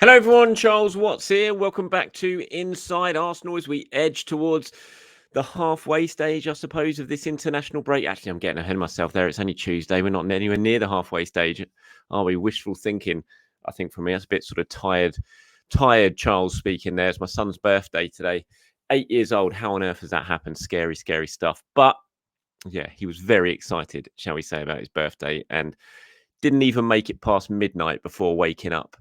Hello, everyone. Charles Watts here. Welcome back to Inside Arsenal as we edge towards the halfway stage, I suppose, of this international break. Actually, I'm getting ahead of myself there. It's only Tuesday. We're not anywhere near the halfway stage. Are we? Wishful thinking, I think, for me. That's a bit sort of tired Charles speaking there. It's my son's birthday today. 8 years old. How on earth has that happened? Scary, scary stuff. But yeah, he was very excited, shall we say, about his birthday and didn't even make it past midnight before waking up.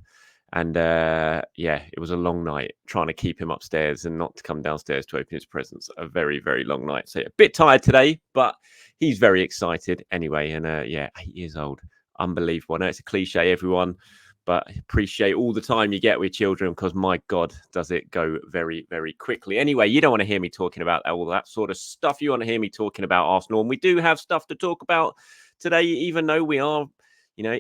And yeah, it was a long night trying to keep him upstairs and not to come downstairs to open his presents. A very, very long night. So yeah, a bit tired today, but he's very excited anyway. And yeah, 8 years old. Unbelievable. I know it's a cliche, everyone, but appreciate all the time you get with children because my God, does it go very, very quickly. Anyway, you don't want to hear me talking about all that sort of stuff. You want to hear me talking about Arsenal. And we do have stuff to talk about today, even though we are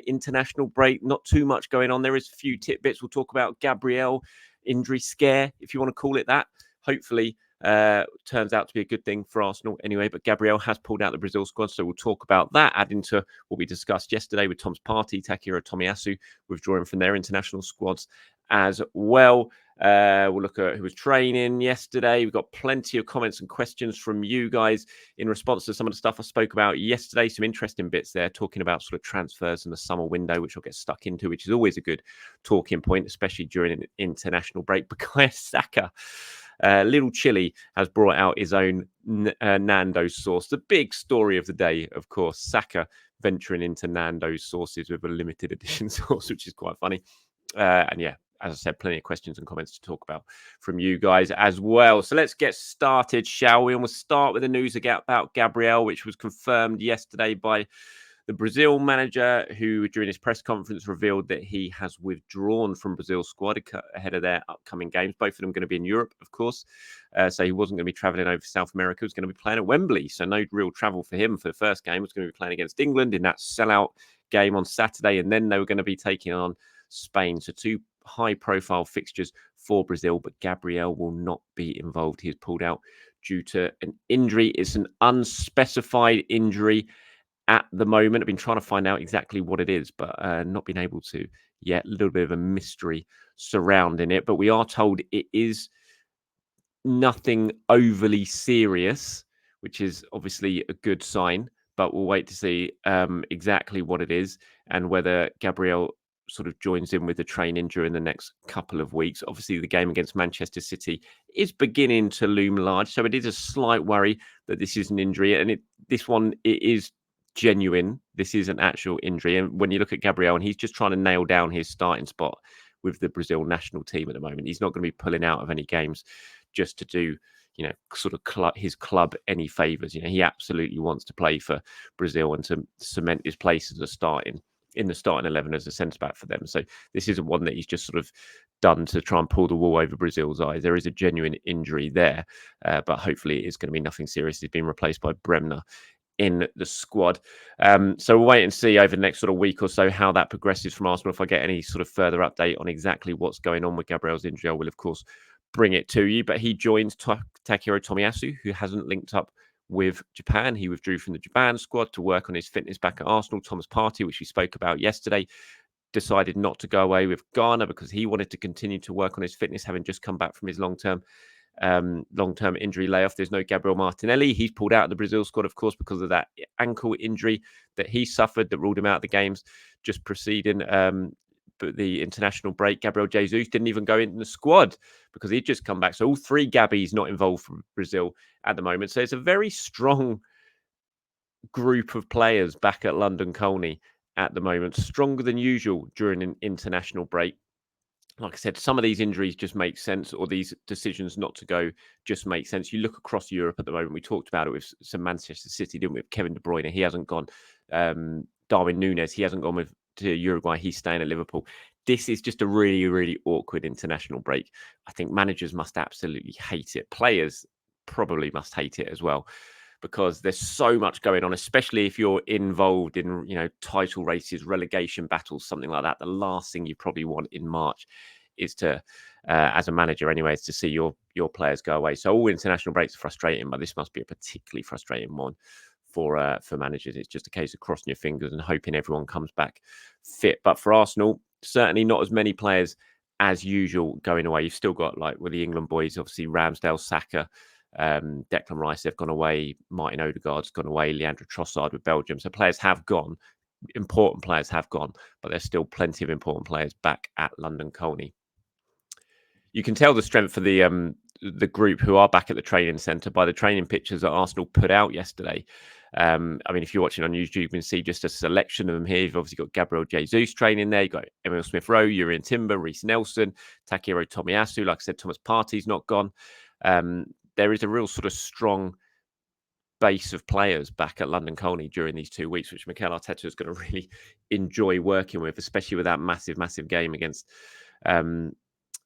international break, not too much going on. There is a few tidbits. We'll talk about Gabriel injury scare, if you want to call it that. Hopefully, turns out to be a good thing for Arsenal anyway. But Gabriel has pulled out the Brazil squad, so we'll talk about that, adding to what we discussed yesterday with Thomas Partey, Takehiro Tomiyasu withdrawing from their international squads as well. We'll look at who was training yesterday. We've got plenty of comments and questions from you guys in response to some of the stuff I spoke about yesterday. Some interesting bits there, talking about sort of transfers in the summer window, which I'll get stuck into, which is always a good talking point, especially during an international break. Bukayo Saka, Little Chili, has brought out his own Nando's sauce. The big story of the day, of course, Saka venturing into Nando's sauces with a limited edition sauce, which is quite funny. And yeah, as I said, plenty of questions and comments to talk about from you guys as well. So let's get started, shall we? And we'll start with the news about Gabriel, which was confirmed yesterday by the Brazil manager, who during his press conference revealed that he has withdrawn from Brazil's squad ahead of their upcoming games. Both of them going to be in Europe, of course. So he wasn't going to be travelling over South America. He was going to be playing at Wembley. So no real travel for him for the first game. He was going to be playing against England in that sellout game on Saturday. And then they were going to be taking on Spain. So two high-profile fixtures for Brazil, but Gabriel will not be involved. He has pulled out due to an injury. It's an unspecified injury at the moment. I've been trying to find out exactly what it is, but not been able to yet. A little bit of a mystery surrounding it, but we are told it is nothing overly serious, which is obviously a good sign, but we'll wait to see exactly what it is and whether Gabriel sort of joins in with the training during the next couple of weeks. Obviously, the game against Manchester City is beginning to loom large, so it is a slight worry that this is an injury, and this one is genuine. This is an actual injury, and when you look at Gabriel, and he's just trying to nail down his starting spot with the Brazil national team at the moment. He's not going to be pulling out of any games just to do, sort of his club any favours. He absolutely wants to play for Brazil and to cement his place as in the starting 11 as a centre back for them. So this isn't one that he's just sort of done to try and pull the wool over Brazil's eyes. There is a genuine injury there, but hopefully it's going to be nothing serious. He's been replaced by Bremner in the squad. So we'll wait and see over the next sort of week or so how that progresses from Arsenal. If I get any sort of further update on exactly what's going on with Gabriel's injury, I will, of course, bring it to you. But he joins Takehiro Tomiyasu, who hasn't linked up with Japan. He withdrew from the Japan squad to work on his fitness back at Arsenal. Thomas Partey, which we spoke about yesterday, decided not to go away with Ghana because he wanted to continue to work on his fitness, having just come back from his long-term injury layoff. There's no Gabriel Martinelli. He's pulled out of the Brazil squad, of course, because of that ankle injury that he suffered that ruled him out of the games just preceding the international break. Gabriel Jesus didn't even go in the squad because he'd just come back. So all three Gabbies not involved for Brazil at the moment. So it's a very strong group of players back at London Colney at the moment, stronger than usual during an international break. Like I said, some of these injuries just make sense, or these decisions not to go just make sense. You look across Europe at the moment. We talked about it with some Manchester City, didn't we? With Kevin De Bruyne, he hasn't gone. Darwin Núñez, he hasn't gone to Uruguay. He's staying at Liverpool. This is just a really, really awkward international break. I think managers must absolutely hate it. Players probably must hate it as well, because there's so much going on, especially if you're involved in, title races, relegation battles, something like that. The last thing you probably want in March is to, as a manager anyway, is to see your players go away. So all international breaks are frustrating, but this must be a particularly frustrating one for managers. It's just a case of crossing your fingers and hoping everyone comes back fit. But for Arsenal, certainly not as many players as usual, going away. You've still got, like, with the England boys, obviously Ramsdale, Saka, Declan Rice, they've gone away. Martin Odegaard's gone away. Leandro Trossard with Belgium. So players have gone. Important players have gone, but there's still plenty of important players back at London Colney. You can tell the strength of the group who are back at the training centre by the training pictures that Arsenal put out yesterday. I mean, if you're watching on YouTube, you can see just a selection of them here. You've obviously got Gabriel Jesus training there. You've got Emil Smith-Rowe, Urian Timber, Reece Nelson, Takehiro Tomiyasu. Like I said, Thomas Partey's not gone. There is a real sort of strong base of players back at London Colney during these 2 weeks, which Mikel Arteta is going to really enjoy working with, especially with that massive game against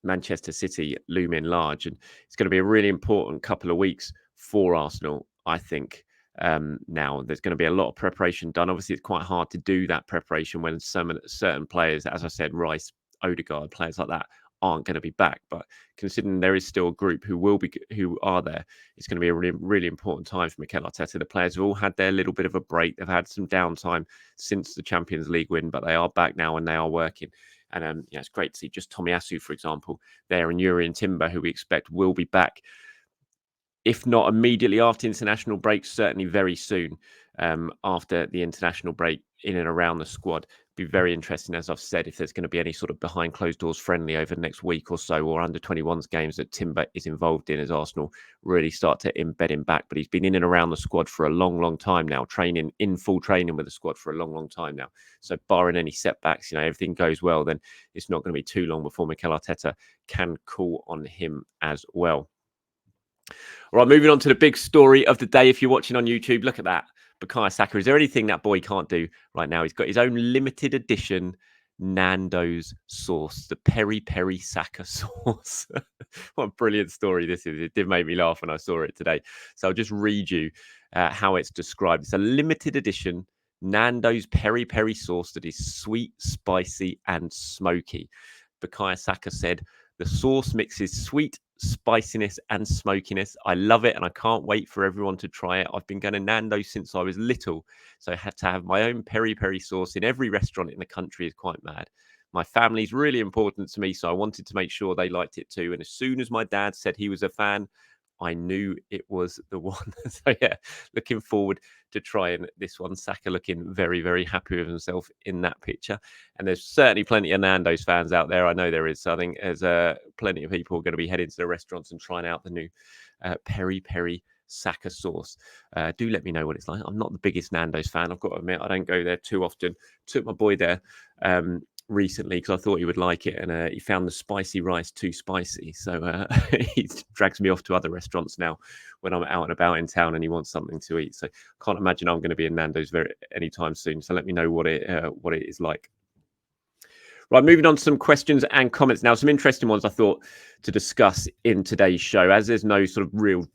Manchester City looming large. And it's going to be a really important couple of weeks for Arsenal, I think. Now there's going to be a lot of preparation done. Obviously, it's quite hard to do that preparation when certain players, as I said, Rice, Odegaard, players like that, aren't going to be back. But considering there is still a group who are there, it's going to be a really important time for Mikel Arteta. The players have all had their little bit of a break. They've had some downtime since the Champions League win, but they are back now and they are working. And it's great to see just Tomiyasu, for example, there, and Urian Timber, who we expect will be back, if not immediately after international break, certainly very soon after the international break, in and around the squad. Be very interesting, as I've said, if there's going to be any sort of behind closed doors friendly over the next week or so, or under 21s games that Timber is involved in, as Arsenal really start to embed him back. But he's been in and around the squad for a long time now, training in full training with the squad for a long time now. So barring any setbacks, everything goes well, then it's not going to be too long before Mikel Arteta can call on him as well. All right, moving on to the big story of the day. If you're watching on YouTube, look at that. Bukayo Saka. Is there anything that boy can't do right now? He's got his own limited edition Nando's sauce, the Peri Peri Saka sauce. What a brilliant story this is. It did make me laugh when I saw it today. So I'll just read you how it's described. It's a limited edition Nando's Peri Peri sauce that is sweet, spicy, and smoky. Bukayo Saka said, "The sauce mixes sweet, spiciness and smokiness. I love it and I can't wait for everyone to try it. I've been going to Nando's since I was little, so I had to have my own peri peri sauce in every restaurant in the country. Is quite mad. My family's really important to me, so I wanted to make sure they liked it too. And as soon as my dad said he was a fan, I knew it was the one." So yeah, looking forward to trying this one. Saka looking very happy with himself in that picture. And there's certainly plenty of Nando's fans out there. I know there is. So I think there's plenty of people going to be heading to the restaurants and trying out the new Peri Peri Saka sauce. Do let me know what it's like. I'm not the biggest Nando's fan, I've got to admit. I don't go there too often. Took my boy there recently because I thought he would like it, and he found the spicy rice too spicy, so he drags me off to other restaurants now when I'm out and about in town and he wants something to eat. So can't imagine I'm going to be in Nando's anytime soon, so let me know what it is like. Right, moving on to some questions and comments now. Some interesting ones I thought to discuss in today's show, as there's no sort of real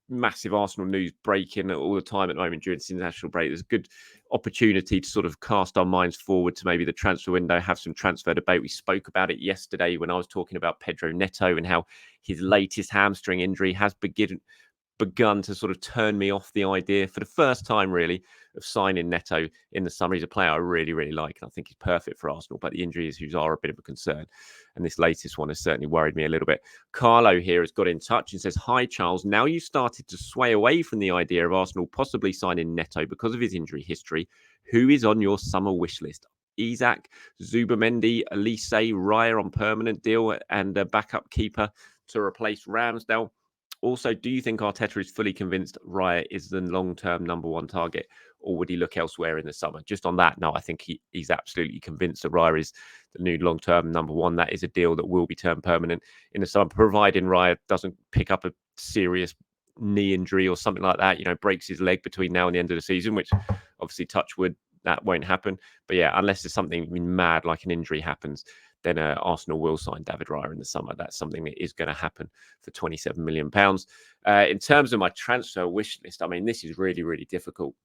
massive Arsenal news breaking all the time at the moment during this international break. There's a good opportunity to sort of cast our minds forward to maybe the transfer window, have some transfer debate. We spoke about it yesterday when I was talking about Pedro Neto and how his latest hamstring injury has begun to sort of turn me off the idea for the first time, really, of signing Neto in the summer. He's a player I really like, and I think he's perfect for Arsenal, but the injury issues are a bit of a concern. And this latest one has certainly worried me a little bit. Carlo here has got in touch and says, "Hi, Charles. Now you started to sway away from the idea of Arsenal possibly signing Neto because of his injury history. Who is on your summer wish list? Isak, Zubamendi, Elise, Raya on permanent deal, and a backup keeper to replace Ramsdale? Also, do you think Arteta is fully convinced Raya is the long-term number one target, or would he look elsewhere in the summer?" Just on that, no, I think he's absolutely convinced that Raya is the new long-term number one. That is a deal that will be turned permanent in the summer, providing Raya doesn't pick up a serious knee injury or something like that, breaks his leg between now and the end of the season, which obviously, touch wood, that won't happen. But yeah, unless there's something mad like an injury happens, then Arsenal will sign David Raya in the summer. That's something that is going to happen for £27 million. In terms of my transfer wish list, I mean, this is really difficult.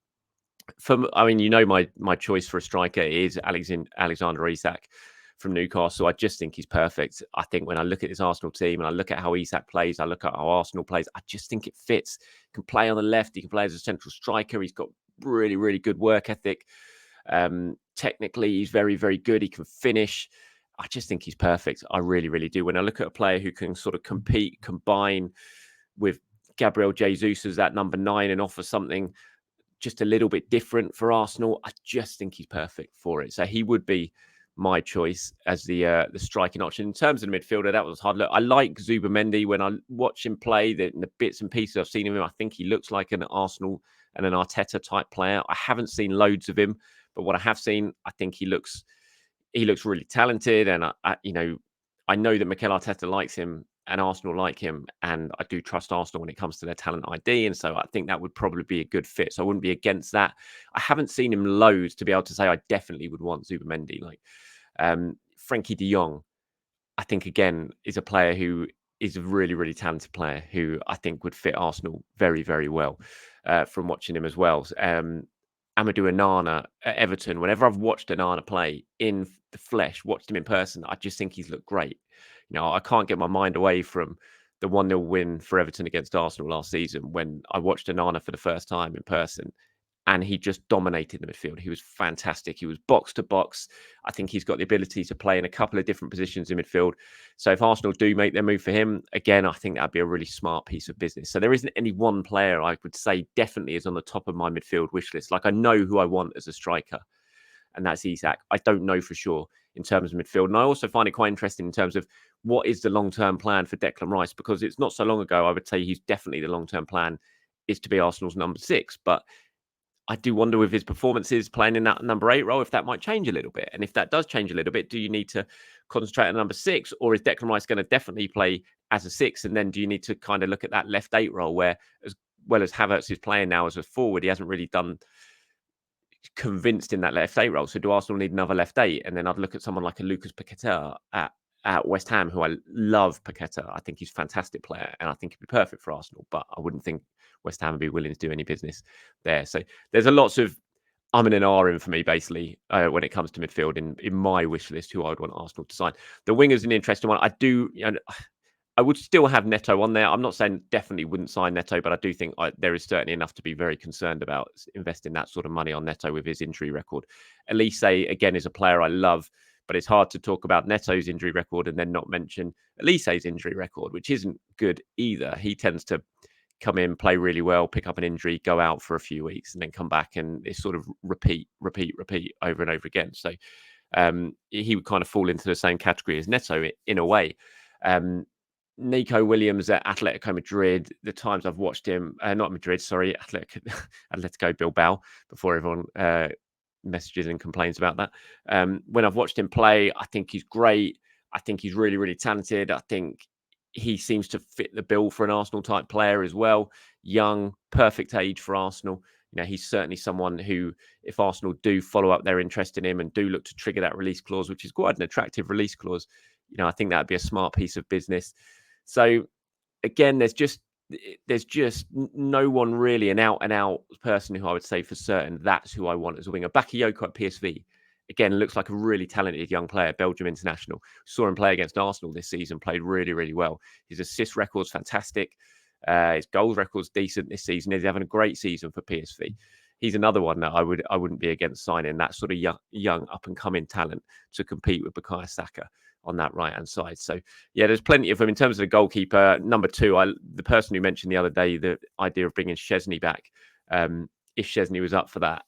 My choice for a striker is Alexander Isak from Newcastle. I just think he's perfect. I think when I look at this Arsenal team and I look at how Isak plays, I look at how Arsenal plays, I just think it fits. He can play on the left. He can play as a central striker. He's got really good work ethic. Technically, he's very good. He can finish. I just think he's perfect. I really, really do. When I look at a player who can sort of compete, combine with Gabriel Jesus as that number 9 and offer something just a little bit different for Arsenal, I just think he's perfect for it. So he would be my choice as the striking option. In terms of the midfielder, that was hard. Look, I like Zubimendi. When I watch him play, the bits and pieces I've seen of him, I think he looks like an Arsenal and an Arteta type player. I haven't seen loads of him, but what I have seen, I think he looks really talented. And I know that Mikel Arteta likes him and Arsenal like him, and I do trust Arsenal when it comes to their talent ID, and so I think that would probably be a good fit. So I wouldn't be against that. I haven't seen him loads to be able to say I definitely would want Zubimendi. Like Frankie de Jong, I think again is a player who is a really, really talented player who I think would fit Arsenal very, very well from watching him as well. Amadou Onana at Everton, whenever I've watched Onana play in the flesh, watched him in person, I just think he's looked great. I can't get my mind away from the 1-0 win for Everton against Arsenal last season when I watched Onana for the first time in person and he just dominated the midfield. He was fantastic. He was box to box. I think he's got the ability to play in a couple of different positions in midfield. So if Arsenal do make their move for him, again, I think that'd be a really smart piece of business. So there isn't any one player I would say definitely is on the top of my midfield wish list. Like I know who I want as a striker, and that's Isak. I don't know for sure in terms of midfield. And I also find it quite interesting in terms of what is the long-term plan for Declan Rice, because it's not so long ago, I would say he's definitely the long-term plan is to be Arsenal's number 6. But I do wonder with his performances playing in that number 8 role, if that might change a little bit. And if that does change a little bit, do you need to concentrate on number 6, or is Declan Rice going to definitely play as a 6? And then do you need to kind of look at that left 8 role where, as well as Havertz is playing now as a forward, he hasn't really done convinced in that left 8 role. So do Arsenal need another left 8? And then I'd look at someone like a Lucas Paqueta at West Ham, who I love. Paqueta, I think he's a fantastic player, and I think he'd be perfect for Arsenal. But I wouldn't think West Ham would be willing to do any business there. So there's a lots of and ahhing for me, basically, when it comes to midfield in my wish list, who I would want Arsenal to sign. The winger's an interesting one. I would still have Neto on there. I'm not saying definitely wouldn't sign Neto, but I do think there is certainly enough to be very concerned about investing that sort of money on Neto with his injury record. Elise, again, is a player I love, but it's hard to talk about Neto's injury record and then not mention Elise's injury record, which isn't good either. He tends to come in, play really well, pick up an injury, go out for a few weeks, and then come back, and it's sort of repeat over and over again. So he would kind of fall into the same category as Neto in a way. Nico Williams at Atletico Madrid, the times I've watched him, not Madrid, sorry, Atletico Bilbao, before everyone messages and complains about that. When I've watched him play, I think he's great. I think he's really, really talented. I think he seems to fit the bill for an Arsenal type player as well. Young, perfect age for Arsenal. He's certainly someone who, if Arsenal do follow up their interest in him and do look to trigger that release clause, which is quite an attractive release clause, I think that'd be a smart piece of business. So again, there's just no one really an out person who I would say for certain that's who I want as a winger. Bakayoko at PSV, again, looks like a really talented young player, Belgium international. Saw him play against Arsenal this season, played really, really well. His assist record's fantastic. His goals record's decent this season. He's having a great season for PSV. He's another one that I wouldn't be against signing, that sort of young up and coming talent to compete with Bukayo Saka on that right hand side. So yeah, there's plenty of them. In terms of the goalkeeper, number 2, the person who mentioned the other day the idea of bringing Szczesny back, if Szczesny was up for that,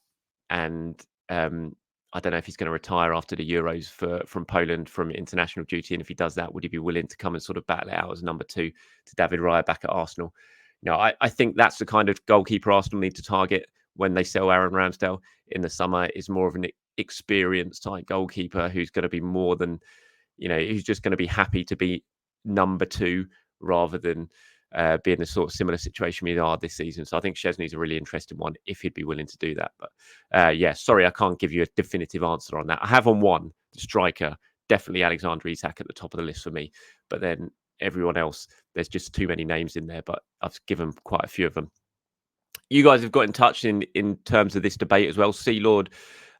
and I don't know if he's going to retire after the Euros from Poland from international duty, and if he does that, would he be willing to come and sort of battle it out as number 2 to David Raya back at Arsenal? I think that's the kind of goalkeeper Arsenal need to target when they sell Aaron Ramsdale in the summer, is more of an experienced type goalkeeper who's going to be more than, who's just going to be happy to be number 2 rather than be in a sort of similar situation we are this season. So I think Szczesny's a really interesting one if he'd be willing to do that. But yeah, sorry, I can't give you a definitive answer on that. I have on one, the striker, definitely Alexander Isak at the top of the list for me. But then everyone else, there's just too many names in there, but I've given quite a few of them. You guys have got in touch in terms of this debate as well. Sea Lord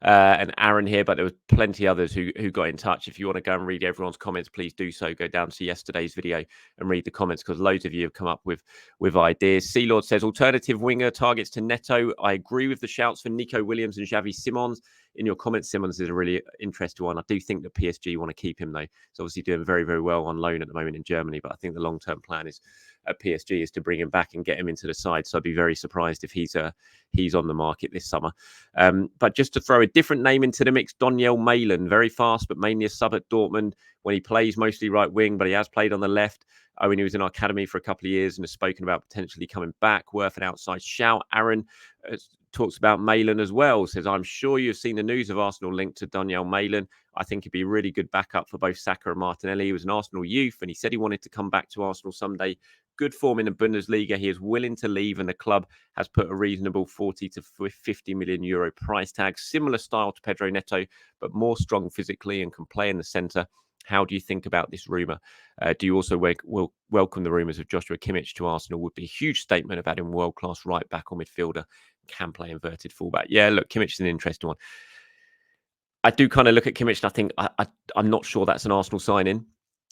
and Aaron here, but there was plenty others who got in touch. If you want to go and read everyone's comments, please do so. Go down to yesterday's video and read the comments, because loads of you have come up with ideas. Sea Lord says alternative winger targets to Neto. I agree with the shouts for Nico Williams and Xavi Simons. in your comments, Simmons is a really interesting one. I do think that PSG want to keep him, though. He's obviously doing very, very well on loan at the moment in Germany, but I think the long-term plan is at PSG is to bring him back and get him into the side. So I'd be very surprised if he's on the market this summer. But just to throw a different name into the mix, Donyell Malen, very fast, but mainly a sub at Dortmund. When he plays, mostly right wing, but he has played on the left. Owen, he was in our academy for a couple of years and has spoken about potentially coming back. Worth an outside shout. Aaron talks about Malen as well. Says, I'm sure you've seen the news of Arsenal linked to Donyell Malen. I think he'd be a really good backup for both Saka and Martinelli. He was an Arsenal youth and he said he wanted to come back to Arsenal someday. Good form in the Bundesliga. He is willing to leave and the club has put a reasonable 40 to 50 million euro price tag. Similar style to Pedro Neto, but more strong physically and can play in the centre. How do you think about this rumour? Do you also welcome the rumours of Joshua Kimmich to Arsenal? Would be a huge statement of adding world-class right-back or midfielder. Can play inverted fullback. Yeah, look, Kimmich is an interesting one. I do kind of look at Kimmich and I think I'm not sure that's an Arsenal signing.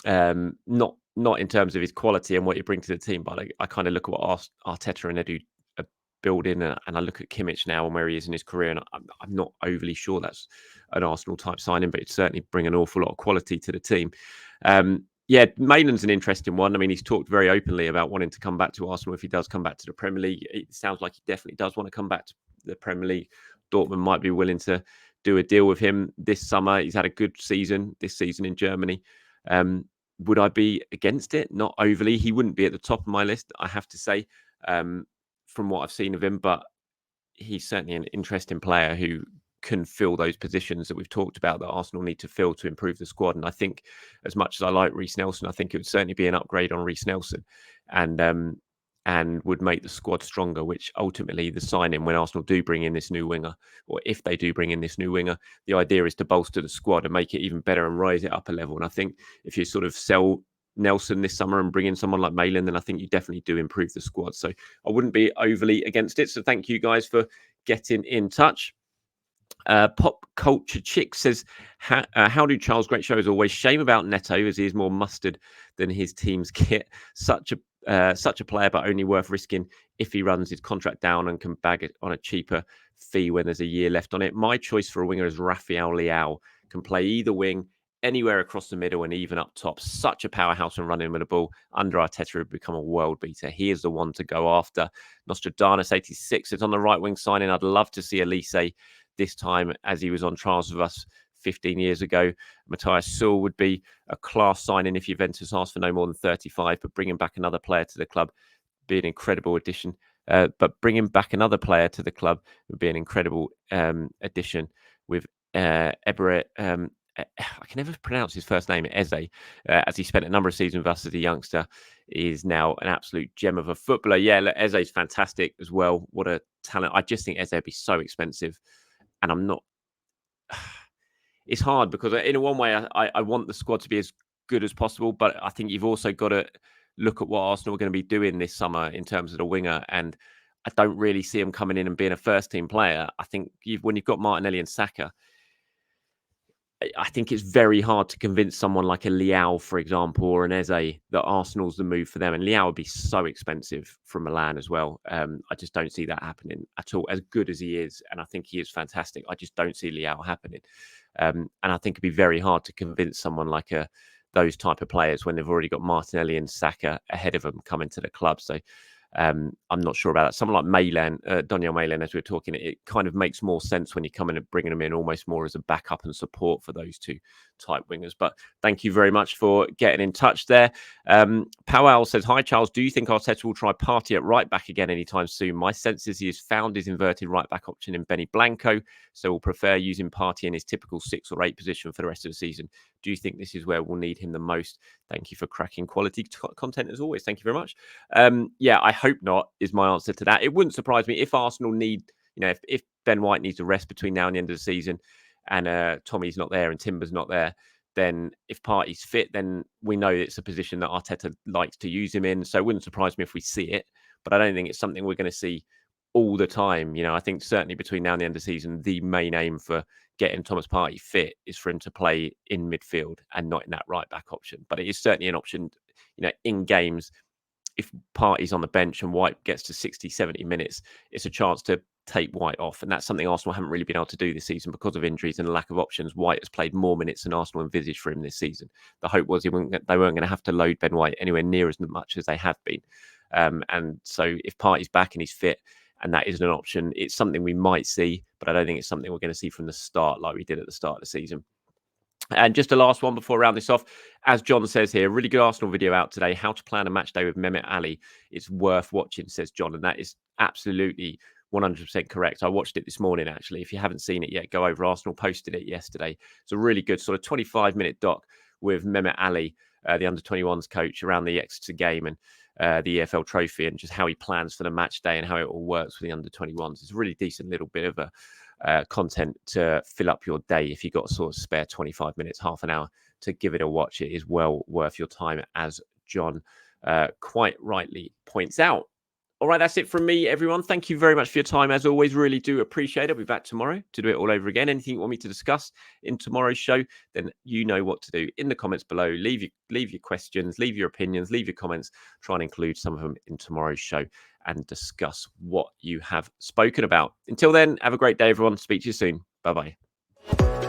Not in terms of his quality and what he brings to the team, but I kind of look at what Arteta and Edu are building, and I look at Kimmich now and where he is in his career, and I'm not overly sure that's an Arsenal type signing, but it's certainly bring an awful lot of quality to the team. Yeah, Malen's an interesting one. I mean, he's talked very openly about wanting to come back to Arsenal if he does come back to the Premier League. It sounds like he definitely does want to come back to the Premier League. Dortmund might be willing to do a deal with him this summer. He's had a good season this season in Germany. Would I be against it? Not overly. He wouldn't be at the top of my list, I have to say, from what I've seen of him. But he's certainly an interesting player who can fill those positions that we've talked about that Arsenal need to fill to improve the squad. And I think as much as I like Reiss Nelson, I think it would certainly be an upgrade on Reiss Nelson and would make the squad stronger, which ultimately the signing when Arsenal do bring in this new winger, or if they do bring in this new winger, the idea is to bolster the squad and make it even better and rise it up a level. And I think if you sort of sell Nelson this summer and bring in someone like Malen, then I think you definitely do improve the squad. So I wouldn't be overly against it. So thank you guys for getting in touch. Pop Culture Chick says, how do Charles? Great show as always. Shame about Neto as he is more mustard than his team's kit. Such a player, but only worth risking if he runs his contract down and can bag it on a cheaper fee when there's a year left on it. My choice for a winger is Rafael Leao. Can play either wing, anywhere across the middle and even up top. Such a powerhouse when running with the ball. Under Arteta, would become a world beater. He is the one to go after. Nostradamus 86 is on the right wing signing. I'd love to see Elise this time as he was on trials with us 15 years ago. Matthias Sewell would be a class signing if Juventus asked for no more than 35, but bringing back another player to the club would be an incredible addition. But bringing back another player to the club would be an incredible addition with Ebre. I can never pronounce his first name, Eze, as he spent a number of seasons with us as a youngster, is now an absolute gem of a footballer. Yeah, look, Eze is fantastic as well. What a talent. I just think Eze would be so expensive. And I'm not... It's hard because in one way, I want the squad to be as good as possible, but I think you've also got to look at what Arsenal are going to be doing this summer in terms of the winger. And I don't really see him coming in and being a first-team player. I think when you've got Martinelli and Saka, I think it's very hard to convince someone like a Leao, for example, or an Eze that Arsenal's the move for them. And Leao would be so expensive from Milan as well. I just don't see that happening at all, as good as he is. And I think he is fantastic. I just don't see Leao happening. And I think it'd be very hard to convince someone like those type of players when they've already got Martinelli and Saka ahead of them coming to the club. So I'm not sure about that. Someone like Malen, Donyell Malen, as we were talking, it kind of makes more sense when you come in and bringing them in almost more as a backup and support for those two type wingers. But thank you very much for getting in touch there. Powell says, hi, Charles. Do you think Arteta will try Partey at right back again anytime soon? My sense is he has found his inverted right back option in Benny Blanco, so will prefer using Partey in his typical 6 or 8 position for the rest of the season. Do you think this is where we'll need him the most? Thank you for cracking quality content as always. Thank you very much. Yeah, I hope not is my answer to that. It wouldn't surprise me if Arsenal need, if Ben White needs a rest between now and the end of the season and Tommy's not there and Timber's not there, then if Partey's fit, then we know it's a position that Arteta likes to use him in. So it wouldn't surprise me if we see it, but I don't think it's something we're going to see all the time. I think certainly between now and the end of the season, the main aim for getting Thomas Partey fit is for him to play in midfield and not in that right back option. But it is certainly an option, in games if Partey's on the bench and White gets to 60, 70 minutes, it's a chance to take White off. And that's something Arsenal haven't really been able to do this season because of injuries and the lack of options. White has played more minutes than Arsenal envisaged for him this season. The hope was they weren't going to have to load Ben White anywhere near as much as they have been. And so if Partey's back and he's fit, and that isn't an option, it's something we might see, but I don't think it's something we're going to see from the start like we did at the start of the season. And just a last one before I round this off. As John says here, really good Arsenal video out today, how to plan a match day with Mehmet Ali. It's worth watching, says John, and that is absolutely 100% correct. I watched it this morning, actually. If you haven't seen it yet, go over. Arsenal posted it yesterday. It's a really good sort of 25-minute doc with Mehmet Ali, the under-21s coach, around the Exeter game and the EFL trophy, and just how he plans for the match day and how it all works for the under-21s. It's a really decent little bit of a content to fill up your day if you've got sort of spare 25 minutes, half an hour to give it a watch. It is well worth your time, as John quite rightly points out. All right, that's it from me, everyone. Thank you very much for your time. As always, really do appreciate it. I'll be back tomorrow to do it all over again. Anything you want me to discuss in tomorrow's show, then you know what to do in the comments below. Leave your questions, leave your opinions, leave your comments. Try and include some of them in tomorrow's show and discuss what you have spoken about. Until then, have a great day, everyone. Speak to you soon. Bye-bye.